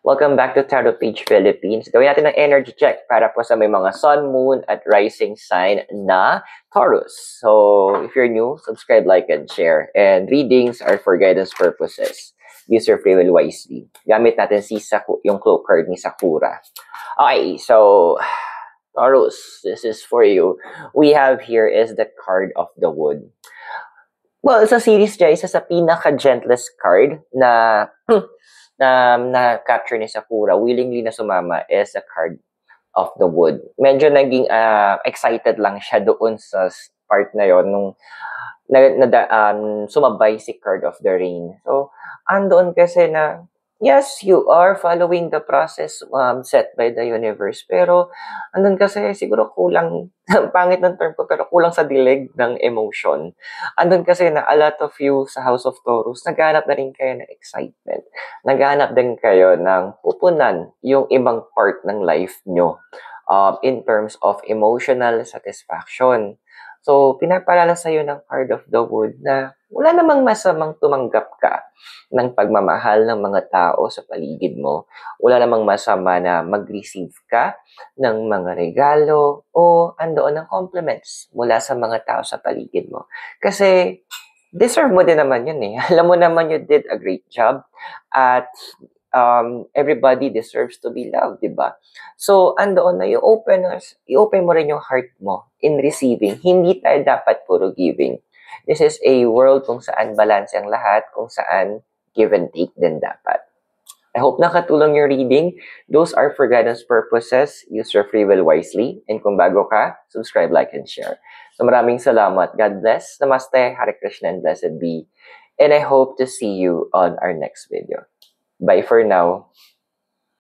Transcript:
Welcome back to Tarot Page Philippines. Gawin natin ng energy check para po sa may mga sun, moon, at rising sign na Taurus. So, if you're new, subscribe, like, and share. And readings are for guidance purposes. Use your free will wisely. Gamit natin yung clue card ni Sakura. Okay, so Taurus, this is for you. We have here is the card of the wood. Well, sa series dyan, isa sa pinaka-gentlest card na na-capture ni Sakura, willingly na sumama, is a card of the wood. Medyo naging excited lang siya doon sa part na yon nung sumabay si card of the rain. So, andoon kasi na, yes, you are following the process set by the universe. Pero, andun kasi siguro kulang, pangit ng term ko, pero kulang sa dilig ng emotion. Andun kasi na a lot of you sa House of Taurus, naghanap na rin kayo ng excitement. Naghanap din kayo ng pupunan yung ibang part ng life nyo in terms of emotional satisfaction. So, pinapalala sa'yo ng card of the wood na wala namang masamang tumanggap ka ng pagmamahal ng mga tao sa paligid mo. Wala namang masama na mag-receive ka ng mga regalo o andoon ng compliments mula sa mga tao sa paligid mo. Kasi deserve mo din naman yun eh. Alam mo naman you did a great job at everybody deserves to be loved, diba? So, andoon na i-open mo rin yung heart mo in receiving. Hindi tayo dapat puro giving. This is a world kung saan balance ang lahat, kung saan give and take din dapat. I hope nakatulong yung reading. Those are for guidance purposes. Use your free will wisely. And kung bago ka, subscribe, like, and share. So maraming salamat. God bless. Namaste. Hare Krishna and blessed be. And I hope to see you on our next video. Bye for now.